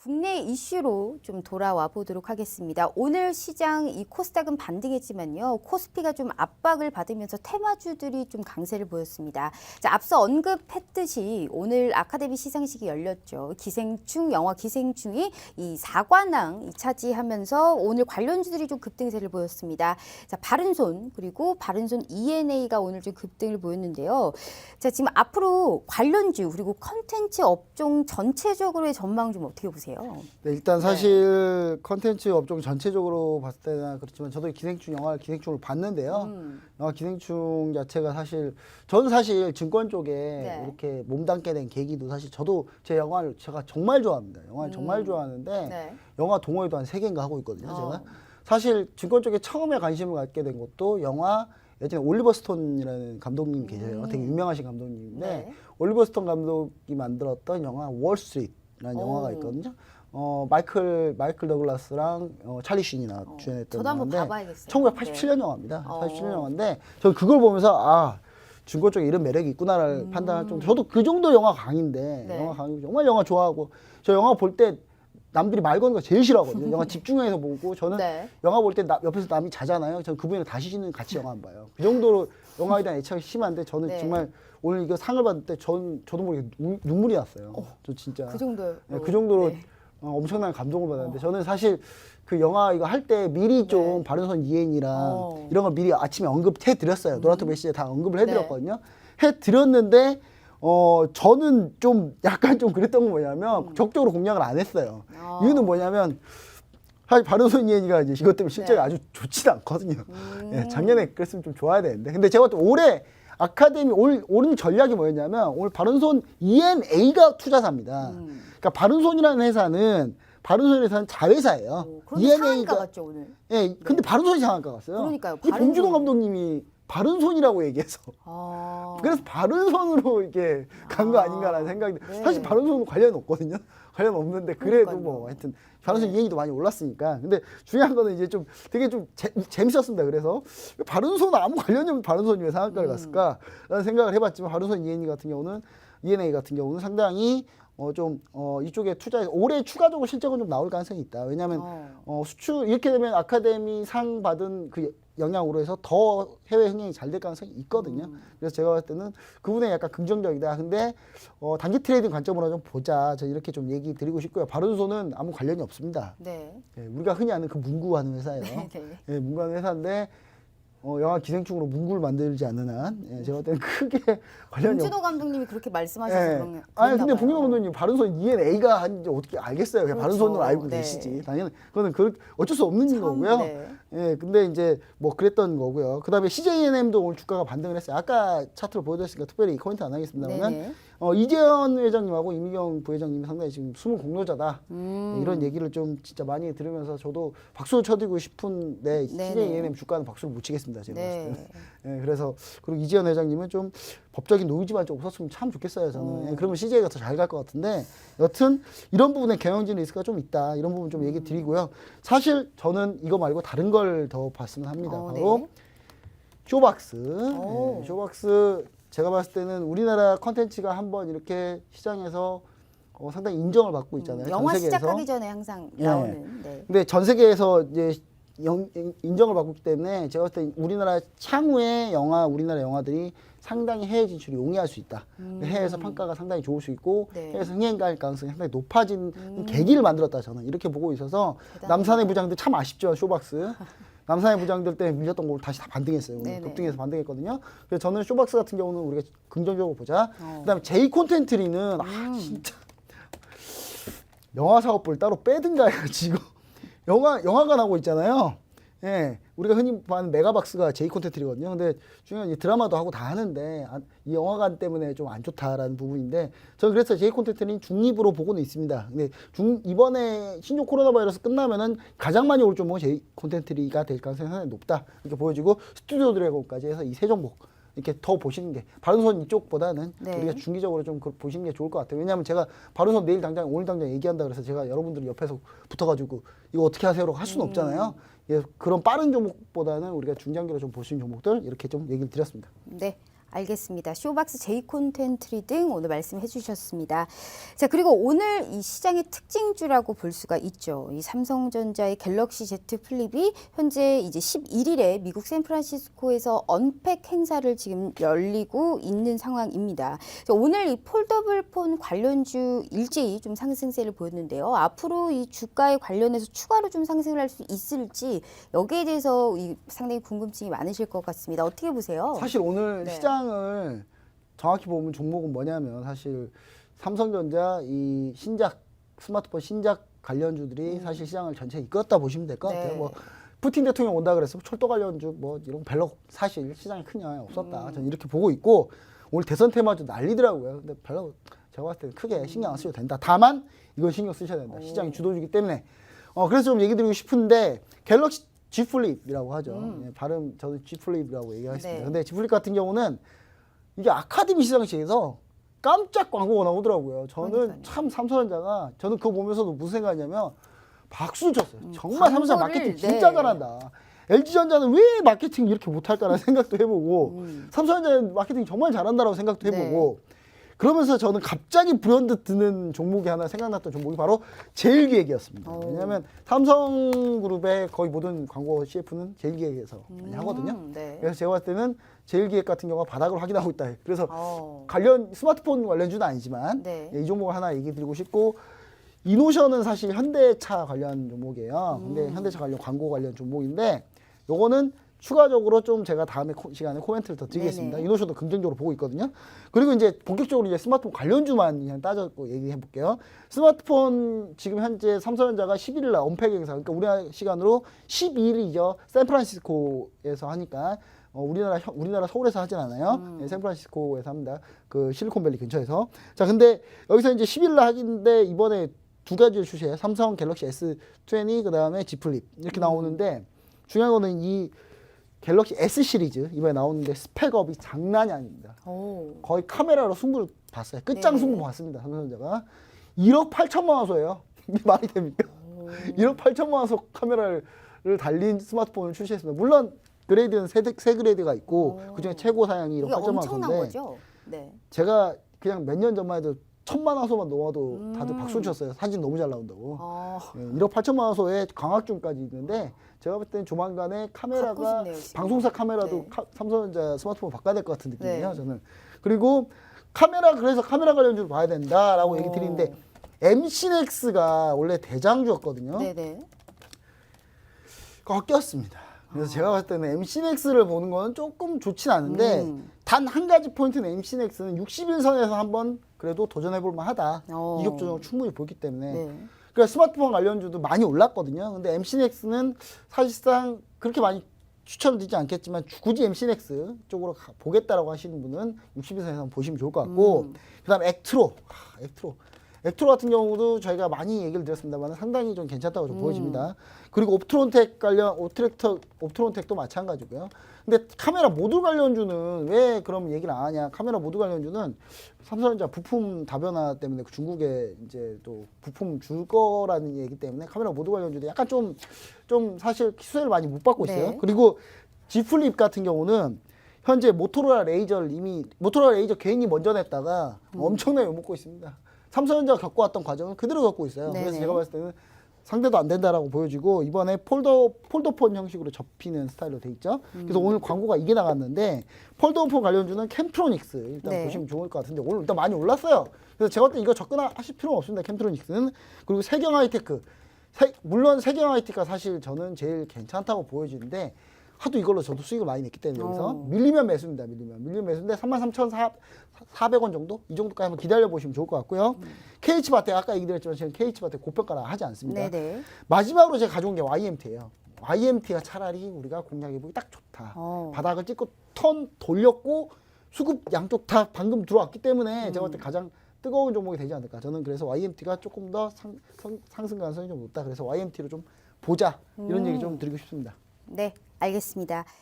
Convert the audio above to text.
국내 이슈로 좀 돌아와 보도록 하겠습니다. 오늘 시장 이 코스닥은 반등했지만요. 코스피가 좀 압박을 받으면서 테마주들이 좀 강세를 보였습니다. 자, 앞서 언급했듯이 오늘 아카데미 시상식이 열렸죠. 기생충, 영화 기생충이 이 4관왕 차지하면서 오늘 관련주들이 좀 급등세를 보였습니다. 자, 바른손 그리고 바른손 ENA가 오늘 좀 급등을 보였는데요. 자, 지금 앞으로 관련주 그리고 컨텐츠 업종 전체적으로의 전망 좀 어떻게 보세요? 네, 일단 사실 컨텐츠 업종 전체적으로 봤을 때는 그렇지만 저도 영화 기생충을 봤는데요. 영화 기생충 자체가 사실 저는 사실 증권 쪽에 이렇게 몸담게 된 계기도 사실 저도 제 영화를 제가 정말 좋아합니다. 영화를 정말 좋아하는데 영화 동호회도 한 3개인가 하고 있거든요. 제가 사실 증권 쪽에 처음에 관심을 갖게 된 것도 영화 예전에 올리버 스톤이라는 감독님 계세요. 되게 유명하신 감독님인데 올리버 스톤 감독이 만들었던 영화 월스트리트라는 영화가 있거든요. 마이클 더글라스랑 찰리 쉰이 주연했던 저도 한번 영화인데 봐봐야겠어요. 1987년 영화입니다. 87년 영화인데 저 그걸 보면서 증권 쪽에 이런 매력이 있구나를 판단할 정도. 저도 그 정도 영화 강인데 영화 강이고 정말 영화 좋아하고 저 영화 볼 때 남들이 말 거는 거 제일 싫어하거든요. 영화 집중해서 보고 저는 영화 볼 때 옆에서 남이 자잖아요. 저는 그분이랑 다시는 같이 영화 안 봐요. 그 정도로 영화에 대한 애착이 심한데 저는 정말 오늘 이거 상을 받을 때 저도 모르게 눈물이 났어요. 저 진짜 그 정도요. 그 정도로 엄청난 감동을 받았는데 저는 사실 그 영화 이거 할 때 미리 좀 바른손 이엔이랑 이런 걸 미리 아침에 언급해 드렸어요. 노라토 메시지에 다 언급을 해 드렸거든요. 해 드렸는데 저는 좀 약간 좀 그랬던 건 뭐냐면 적극적으로 공략을 안 했어요. 이유는 뭐냐면 사실 바른손 이엔이가 이제 이것 때문에 실적이 아주 좋지는 않거든요. 작년에 그랬으면 좀 좋아야 되는데. 근데 제가 또 올해 아카데미 오른 전략이 뭐였냐면 오늘 바른손 ENA가 투자사입니다. 그러니까 바른손이라는 회사는 자회사예요. 그런데 상한가 같죠 오늘. 예, 근데 바른손이 상한가 갔어요. 그러니까요. 이 봉준호 감독님이 바른손이라고 얘기해서 그래서 바른손으로 이게 간 거 아닌가라는 생각이 사실 바른손은 관련 없거든요. 관련 없는데 그래도 뭐 하여튼 바른손 ENA도 많이 올랐으니까. 근데 중요한 거는 이제 좀 되게 좀 재밌었습니다. 그래서 바른손은 아무 관련이 없는 바른손이 왜 상한가를 갔을까라는 생각을 해봤지만 바른손 ENA 같은 경우는 상당히 이쪽에 투자해서 올해 추가적으로 실적은 좀 나올 가능성이 있다. 왜냐하면 수출 이렇게 되면 아카데미 상 받은 그 영향으로 해서 더 해외 흥행이 잘 될 가능성이 있거든요. 그래서 제가 봤을 때는 그분에 약간 긍정적이다. 근데 단기 트레이딩 관점으로 좀 보자. 저 이렇게 좀 얘기 드리고 싶고요. 바른손은 아무 관련이 없습니다. 우리가 흔히 아는 그 문구하는 회사예요. 문구하는 회사인데 영화 기생충으로 문구를 만들지 않는 한 제가 볼 때는 크게 관련이 봉준호 감독님이 그렇게 말씀하셔서 그런 아니 근데 봉준호 감독님 바른손 ENA가 한지 어떻게 알겠어요? 그냥 바른손으로 알고 계시지. 당연히 그거는 어쩔 수 없는 거고요. 근데 이제 뭐 그랬던 거고요. 그다음에 CJNM도 오늘 주가가 반등을 했어요. 아까 차트로 보여드렸으니까 특별히 코멘트 안 하겠습니다만 이재현 회장님하고 이미경 부회장님이 상당히 지금 숨은 공로자다. 이런 얘기를 좀 진짜 많이 들으면서 저도 박수를 쳐드리고 싶은데 CJNM 주가는 박수를 못 치겠습니다. 제가 봤을 때는. 그래서 그리고 이재현 회장님은 좀 법적인 노이즈만 좀 없었으면 참 좋겠어요. 저는. 그러면 CJ가 더 잘 갈 것 같은데 여튼 이런 부분에 경영진 리스크가 좀 있다. 이런 부분 좀 얘기 드리고요. 사실 저는 이거 말고 다른 걸 더 봤으면 합니다. 바로 쇼박스. 쇼박스 제가 봤을 때는 우리나라 컨텐츠가 한번 이렇게 시장에서 상당히 인정을 받고 있잖아요. 영화 전 세계에서. 시작하기 전에 항상 나오는. 근데 전 세계에서 이제 인정을 받고 있기 때문에 제가 봤을 때 우리나라 향후에 우리나라 영화들이 상당히 해외 진출이 용이할 수 있다. 해외에서 평가가 상당히 좋을 수 있고 해외에서 흥행갈 가능성이 상당히 높아진 계기를 만들었다. 저는 이렇게 보고 있어서 남산의 부장들 참 아쉽죠. 쇼박스. 남산의 부장들 때문에 밀렸던 걸 다시 다 반등했어요. 오늘 급등해서 반등했거든요. 그래서 저는 쇼박스 같은 경우는 우리가 긍정적으로 보자. 그다음에 제이 콘텐트리는 진짜 영화 사업부를 따로 빼든가 해야지 이거. 영화가 나오고 있잖아요. 우리가 흔히 보는 메가박스가 제이 콘텐트리거든요. 근데 중요한 이 드라마도 하고 다 하는데 이 영화관 때문에 좀 안 좋다라는 부분인데 저는 그래서 제이 콘텐트는 중립으로 보고는 있습니다. 근데 이번에 신종 코로나 바이러스 끝나면은 가장 많이 올 종목은 제이 콘텐트리가 될 가능성이 상당히 높다. 이렇게 보여지고 스튜디오 드래곤까지 해서 이 세 종목 이렇게 더 보시는 게 바른손 이쪽보다는 우리가 중기적으로 좀 보시는 게 좋을 것 같아요. 왜냐하면 제가 바른손 오늘 당장 얘기한다 그래서 제가 여러분들 옆에서 붙어가지고 이거 어떻게 하세요라고 할 수는 없잖아요. 그런 빠른 종목보다는 우리가 중장기로 좀 보시는 종목들 이렇게 좀 얘기를 드렸습니다. 네. 알겠습니다. 쇼박스 제이콘텐 트레이딩 오늘 말씀해 주셨습니다. 자, 그리고 오늘 이 시장의 특징주라고 볼 수가 있죠. 이 삼성전자의 갤럭시 Z 플립이 현재 이제 11일에 미국 샌프란시스코에서 언팩 행사를 지금 열리고 있는 상황입니다. 자, 오늘 이 폴더블 폰 관련주 일제히 좀 상승세를 보였는데요. 앞으로 이 주가에 관련해서 추가로 좀 상승을 할 수 있을지 여기에 대해서 상당히 궁금증이 많으실 것 같습니다. 어떻게 보세요? 사실 오늘 네. 시장을 정확히 보면 종목은 뭐냐면 사실 삼성전자 이 신작 스마트폰 신작 관련주들이 사실 시장을 전체 이끌었다 보시면 될 것 네. 같아요. 뭐 푸틴 대통령 온다 그랬으면 철도 관련주 뭐 이런 거 별로 사실 시장에 큰 영향이 없었다. 저는 이렇게 보고 있고 오늘 대선 테마주 난리더라고요. 근데 별로 제가 봤을 때는 크게 신경 안 쓰셔도 된다. 다만 이건 신경 쓰셔야 된다. 시장이 주도주기 때문에. 그래서 좀 얘기 드리고 싶은데 갤럭시 G 플립이라고 하죠. 예, 발음 저도 G 플립이라고 얘기하겠습니다. 네. 근데 G 플립 같은 경우는 이게 아카데미 시상식에서 깜짝 광고가 나오더라고요. 저는 그러니까요. 참 삼성전자가 저는 그거 보면서도 무슨 생각이냐면 박수를 쳤어요. 정말 삼성전자 광고를, 마케팅 진짜 네. 잘한다. LG전자는 왜 마케팅 이렇게 못할까라는 생각도 해보고 삼성전자 마케팅 정말 잘한다라고 생각도 해보고 그러면서 저는 갑자기 불현듯 드는 종목이 하나 생각났던 종목이 바로 제일기획이었습니다. 왜냐하면 삼성그룹의 거의 모든 광고 CF는 제일기획에서 많이 하거든요. 네. 그래서 제가 봤을 때는 제일기획 같은 경우가 바닥을 확인하고 있다. 그래서 어. 관련 스마트폰 관련주는 아니지만 네. 이 종목을 하나 얘기 드리고 싶고 이노션은 사실 현대차 관련 종목이에요. 근데 현대차 관련 광고 관련 종목인데 요거는 추가적으로 좀 제가 다음에 시간에 코멘트를 더 드리겠습니다. 네네. 이노션도 긍정적으로 보고 있거든요. 그리고 이제 본격적으로 이제 스마트폰 관련주만 그냥 따져고 얘기해 볼게요. 스마트폰 지금 현재 삼성전자가 11일 날 언팩 행사, 그러니까 우리나라 시간으로 12일이죠. 샌프란시스코에서 하니까 우리나라 서울에서 하진 않아요. 네, 샌프란시스코에서 합니다. 그 실리콘밸리 근처에서. 자, 근데 여기서 이제 10일 날 하긴데 이번에 두 가지를 출시해요. 삼성 갤럭시 S20 그다음에 Z 플립 이렇게 나오는데 중요한 거는 이 갤럭시 S 시리즈 이번에 나오는데 스펙업이 장난이 아닙니다. 오. 거의 카메라로 승부를 봤어요. 끝장 네. 승부 봤습니다. 삼성전자가 1억 8천만 화소예요. 이게 말이 됩니까? 1억 8천만 화소 카메라를 달린 스마트폰을 출시했습니다. 물론 그레이드는 세 그레이드가 있고 그중에 최고 사양이 1억 이게 8천만 엄청난 화소인데 거죠? 네. 제가 그냥 몇 년 전만 해도 1000만 화소만 넘어도 다들 박수를 쳤어요. 사진 너무 잘 나온다고. 1억 8천만 화소에 광학줌까지 있는데 제가 볼 때는 조만간에 카메라가 갖고 싶네요, 진짜. 방송사 카메라도 네. 삼성전자 스마트폰 바꿔야 될 것 같은 느낌이에요. 네. 저는. 그리고 그래서 카메라 관련주를 봐야 된다라고 얘기 드리는데 MC넥스가 원래 대장주였거든요. 네네. 꺾였습니다. 그래서 제가 봤을 때는 MC넥스를 보는 거는 조금 좋진 않은데 단 한 가지 포인트는 MC넥스는 61선에서 한번 그래도 도전해볼 만하다. 이격 조정을 충분히 보기 때문에. 네. 그러니까 스마트폰 관련주도 많이 올랐거든요. 근데 MC넥스는 사실상 그렇게 많이 추천드리지 않겠지만 굳이 MC넥스 쪽으로 보겠다라고 하시는 분은 61선에서 한번 보시면 좋을 것 같고 그다음 액트로. 액트로 같은 경우도 저희가 많이 얘기를 드렸습니다만 상당히 좀 괜찮다고 좀 보여집니다. 그리고 옵트론텍 관련 옵트론텍도 마찬가지고요. 근데 카메라 모듈 관련주는 왜 그럼 얘기를 안 하냐? 카메라 모듈 관련주는 삼성전자 부품 다변화 때문에 중국에 이제 또 부품 줄 거라는 얘기 때문에 카메라 모듈 관련주도 약간 좀 사실 수혜를 많이 못 받고 있어요. 네. 그리고 G 플립 같은 경우는 현재 모토로라 레이저 개인이 먼저 냈다가 엄청나게 욕먹고 있습니다. 삼성전자가 겪어왔던 과정은 그대로 겪고 있어요. 네네. 그래서 제가 봤을 때는 상대도 안 된다라고 보여지고 이번에 폴더폰 형식으로 접히는 스타일로 돼 있죠. 그래서 오늘 광고가 이게 나갔는데 폴더폰 관련주는 캠트로닉스 일단 네. 보시면 좋을 것 같은데 오늘 일단 많이 올랐어요. 그래서 제가 볼 때 이거 접근하실 필요는 없습니다. 캠트로닉스는. 그리고 세경 하이테크 물론 세경 하이테크가 사실 저는 제일 괜찮다고 보여지는데 하도 이걸로 저도 수익을 많이 냈기 때문에 여기서 밀리면 매수입니다. 밀리면 매수인데 33,400원 정도? 이 정도까지 한번 기다려 보시면 좋을 것 같고요. KH바텍 아까 얘기 드렸지만 저는 KH바텍 고평가를 하지 않습니다. 네네. 마지막으로 제가 가져온 게 YMT예요. YMT가 차라리 우리가 공략해보기 딱 좋다. 바닥을 찍고 턴 돌렸고 수급 양쪽 다 방금 들어왔기 때문에 제가 볼 때 가장 뜨거운 종목이 되지 않을까. 저는 그래서 YMT가 조금 더 상승 가능성이 좀 높다. 그래서 YMT로 좀 보자. 이런 얘기 좀 드리고 싶습니다. 네, 알겠습니다.